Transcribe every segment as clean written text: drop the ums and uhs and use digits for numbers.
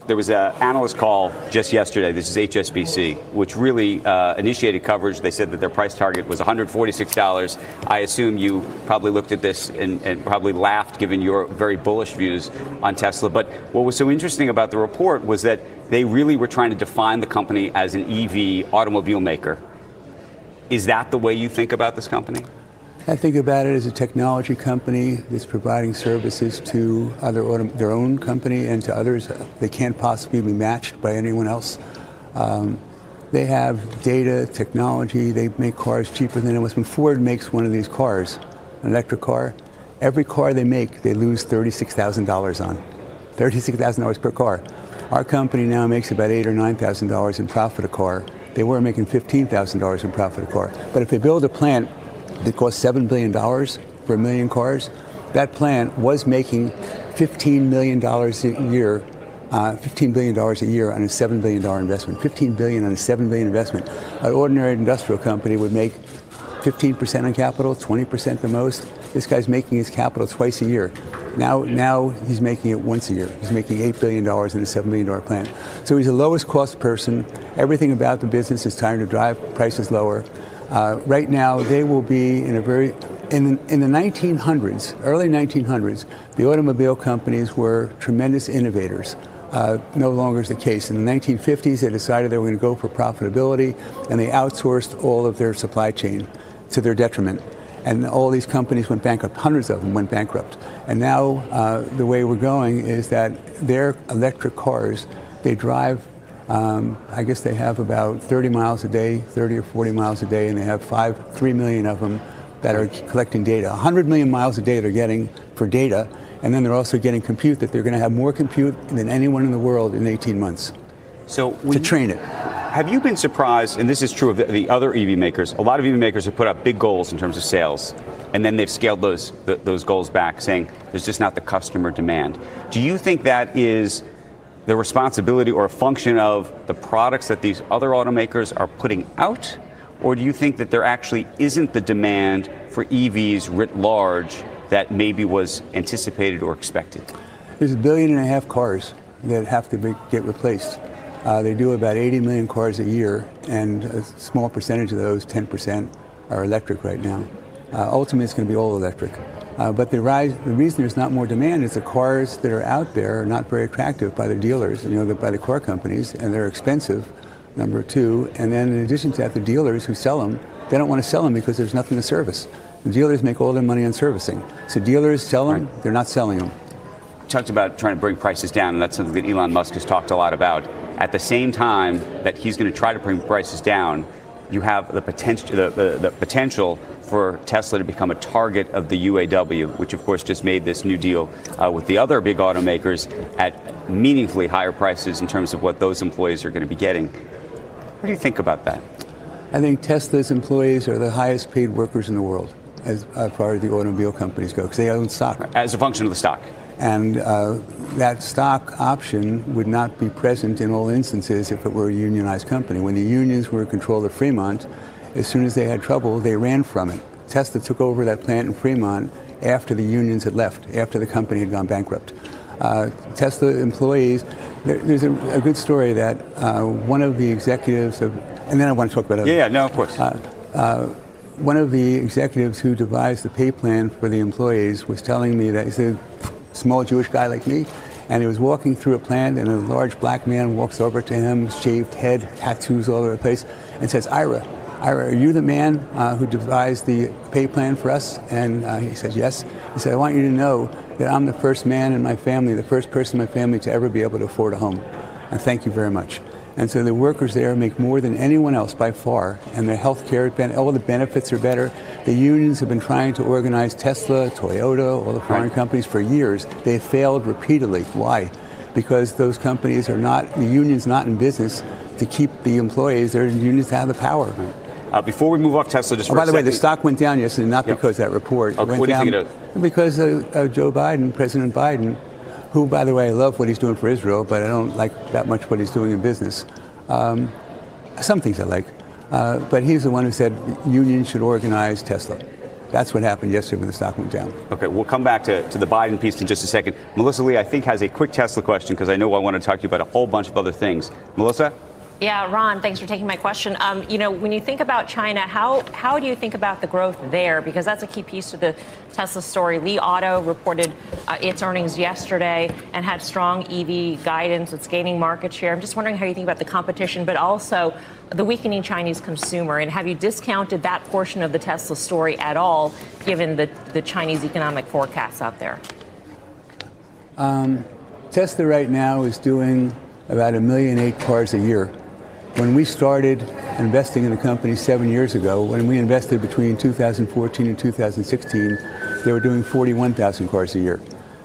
There was an analyst call just yesterday, this is HSBC, which really initiated coverage. They said that their price target was $146. I assume you probably looked at this and probably laughed given your very bullish views on Tesla. But what was so interesting about the report was that they really were trying to define the company as an EV automobile maker. Is that the way you think about this company? I think about it as a technology company that's providing services to their own company and to others. They can't possibly be matched by anyone else. They have data, technology. They make cars cheaper than anyone else. When Ford makes one of these cars, an electric car, every car they make, they lose $36,000 on. $36,000 per car. Our company now makes about $8,000 or $9,000 in profit a car. They were making $15,000 in profit a car. But if they build a plant that costs $7 billion for 1 million cars, that plant was making $15 million a year, $15 billion a year on a $7 billion investment. $15 billion on a $7 billion investment. An ordinary industrial company would make 15% on capital, 20% the most. This guy's making his capital twice a year. Now he's making it once a year. He's making $8 billion in a $7 billion plant. So he's the lowest cost person. Everything about the business is trying to drive prices lower. Right now, they will be in the 1900s, early 1900s, the automobile companies were tremendous innovators. No longer is the case. In the 1950s, they decided they were going to go for profitability, and they outsourced all of their supply chain to their detriment. And all these companies went bankrupt. Hundreds of them went bankrupt. And now the way we're going is that their electric cars, they drive, I guess they have about 30 miles a day, 30 or 40 miles a day, and they have 3 million of them that are collecting data. 100 million miles a day they're getting for data, and then they're also getting compute that they're going to have more compute than anyone in the world in 18 months to train it. Have you been surprised, and this is true of the other EV makers, a lot of EV makers have put up big goals in terms of sales, and then they've scaled those goals back, saying there's just not the customer demand. Do you think that is the responsibility or a function of the products that these other automakers are putting out? Or do you think that there actually isn't the demand for EVs writ large that maybe was anticipated or expected? There's 1.5 billion cars that have to get replaced. They do about 80 million cars a year, and a small percentage of those, 10%, are electric right now. Ultimately, it's going to be all electric. But the reason there's not more demand is the cars that are out there are not very attractive by the dealers, by the car companies, and they're expensive, number two. And then in addition to that, the dealers who sell them, they don't want to sell them because there's nothing to service. The dealers make all their money on servicing. So dealers sell them, they're not selling them. You talked about trying to bring prices down, and that's something that Elon Musk has talked a lot about. At the same time that he's going to try to bring prices down, you have the potential for Tesla to become a target of the UAW, which of course just made this new deal with the other big automakers at meaningfully higher prices in terms of what those employees are going to be getting. What do you think about that? I think Tesla's employees are the highest paid workers in the world as far as the automobile companies go, because they own stock. As a function of the stock. And that stock option would not be present in all instances if it were a unionized company. When the unions were in control of Fremont, as soon as they had trouble, they ran from it. Tesla took over that plant in Fremont after the unions had left, after the company had gone bankrupt. Tesla employees, there's a good story that one of the executives of, and then I want to talk about it. Yeah, no, of course. One of the executives who devised the pay plan for the employees was telling me that he's a small Jewish guy like me, and he was walking through a plant, and a large black man walks over to him, shaved head, tattoos all over the place, and says, Ira, are you the man who devised the pay plan for us? And he said, yes. He said, I want you to know that I'm the first man in my family, the first person in my family to ever be able to afford a home. And thank you very much. And so the workers there make more than anyone else by far, and their health care, all the benefits are better. The unions have been trying to organize Tesla, Toyota, all the foreign companies for years. They failed repeatedly. Why? Because those companies are not, the union's not in business to keep the employees. Their unions have the power. Before we move off Tesla, just for by the way, the stock went down yesterday, not because of that report. Okay, what do you think it is? Because of Joe Biden, President Biden, who, by the way, I love what he's doing for Israel, but I don't like that much what he's doing in business. Some things I like. But he's the one who said unions should organize Tesla. That's what happened yesterday when the stock went down. Okay, we'll come back to the Biden piece in just a second. Melissa Lee, I think, has a quick Tesla question because I know I want to talk to you about a whole bunch of other things. Melissa? Yeah, Ron, thanks for taking my question. When you think about China, how do you think about the growth there? Because that's a key piece to the Tesla story. Li Auto reported its earnings yesterday and had strong EV guidance. It's gaining market share. I'm just wondering how you think about the competition, but also the weakening Chinese consumer. And have you discounted that portion of the Tesla story at all, given the Chinese economic forecasts out there? Tesla right now is doing about 1.8 million cars a year. When we started investing in the company 7 years ago, when we invested between 2014 and 2016, they were doing 41,000 cars a year.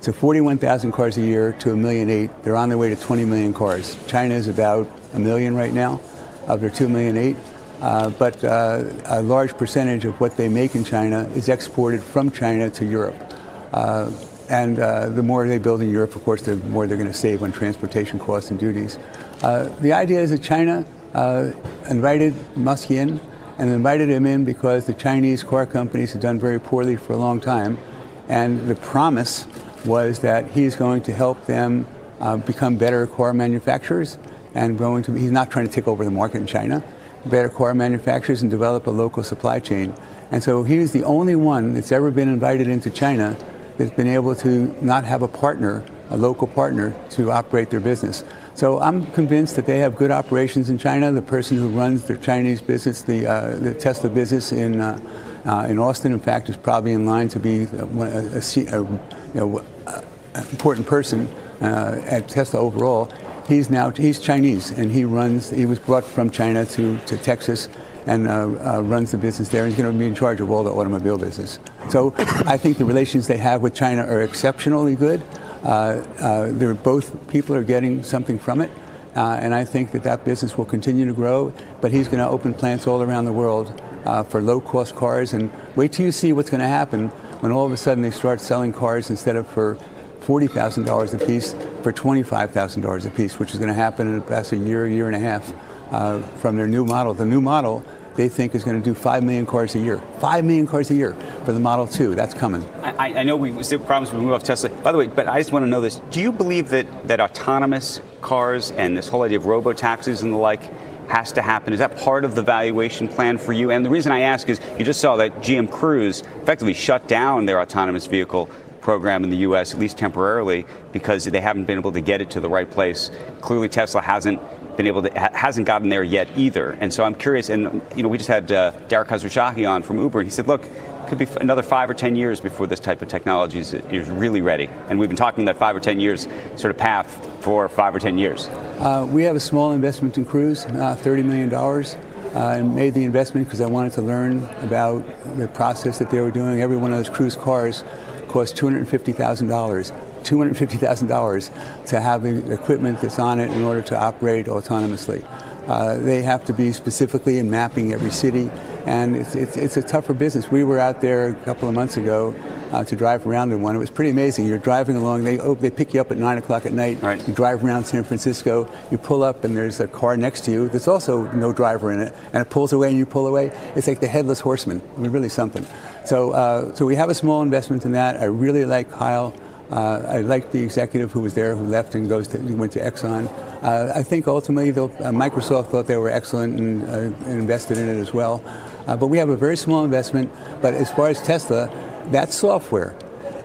So 41,000 cars a year to 1.8 million, they're on their way to 20 million cars. China is about 1 million right now of their 2.8 million. But a large percentage of what they make in China is exported from China to Europe. And the more they build in Europe, of course, the more they're going to save on transportation costs and duties. The idea is that China invited Musk in, and invited him in because the Chinese car companies have done very poorly for a long time. And the promise was that he's going to help them become better car manufacturers, and he's not trying to take over the market in China, better car manufacturers and develop a local supply chain. And so he is the only one that's ever been invited into China that's been able to not have a partner, a local partner, to operate their business. So I'm convinced that they have good operations in China. The person who runs their Chinese business, the Tesla business in Austin, in fact, is probably in line to be an important person at Tesla overall. He's Chinese, and he was brought from China to Texas and runs the business there. He's going to be in charge of all the automobile business. So I think the relations they have with China are exceptionally good. Both people are getting something from it, and I think that business will continue to grow. But he's going to open plants all around the world for low-cost cars, and wait till you see what's going to happen when all of a sudden they start selling cars instead of for $40,000 a piece, for $25,000 a piece, which is going to happen in about a year and a half from their new model. The new model, they think, is going to do 5 million cars a year. 5 million cars a year for the Model 2. That's coming. I know we still promised we move off Tesla. By the way, but I just want to know this. Do you believe that autonomous cars and this whole idea of robo-taxis and the like has to happen? Is that part of the valuation plan for you? And the reason I ask is you just saw that GM Cruise effectively shut down their autonomous vehicle program in the U.S., at least temporarily, because they haven't been able to get it to the right place. Clearly, Tesla hasn't gotten there yet either. And so I'm curious, and we just had Derek Khosrowshahi on from Uber, and he said, look, it could be another 5 or 10 years before this type of technology is really ready. And we've been talking that 5 or 10 years sort of path for 5 or 10 years. We have a small investment in Cruise, $30 million. And made the investment because I wanted to learn about the process that they were doing. Every one of those Cruise cars cost $250,000. $250,000 to have the equipment that's on it in order to operate autonomously. They have to be specifically in mapping every city, and it's a tougher business. We were out there a couple of months ago to drive around in one. It was pretty amazing. You're driving along, they pick you up at 9 o'clock at night. Right. You drive around San Francisco, you pull up and there's a car next to you. There's also no driver in it, and it pulls away and you pull away. It's like the Headless Horseman. I mean, really something. So we have a small investment in that. I really like Kyle. I like the executive who was there, who left and went to Exxon. I think ultimately Microsoft thought they were excellent and invested in it as well. But we have a very small investment. But as far as Tesla, that's software.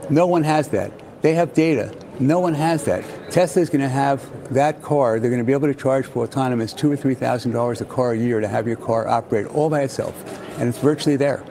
No one has that. They have data. No one has that. Tesla is going to have that car. They're going to be able to charge for autonomous $2,000 or $3,000 a car a year to have your car operate all by itself. And it's virtually there.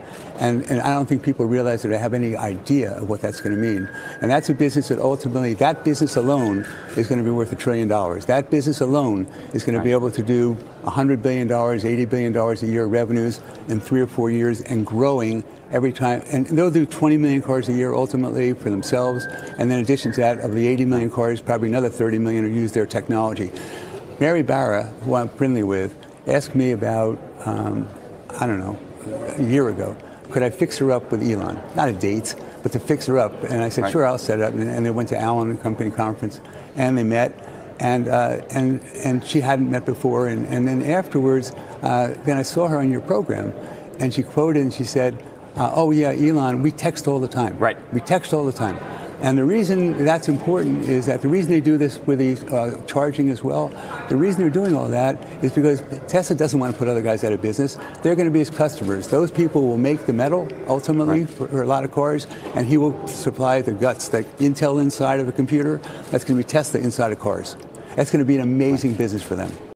And I don't think people realize that I have any idea of what that's going to mean. And that's a business that ultimately, that business alone is going to be worth $1 trillion. That business alone is going to be able to do $100 billion, $80 billion a year revenues in 3 or 4 years and growing every time. And they'll do 20 million cars a year ultimately for themselves. And then in addition to that, of the 80 million cars, probably another 30 million will use their technology. Mary Barra, who I'm friendly with, asked me about, I don't know, a year ago, could I fix her up with Elon? Not a date, but to fix her up. And I said, sure, I'll set it up. And they went to Allen and Company conference, and they met. And she hadn't met before. And then afterwards, then I saw her on your program, and she quoted and she said, Oh, yeah, Elon, we text all the time. Right. We text all the time. And the reason that's important is that the reason they do this with the charging as well, the reason they're doing all that is because Tesla doesn't want to put other guys out of business. They're going to be his customers. Those people will make the metal, ultimately, for a lot of cars, and he will supply the guts, the Intel inside of a computer. That's going to be Tesla inside of cars. That's going to be an amazing business for them.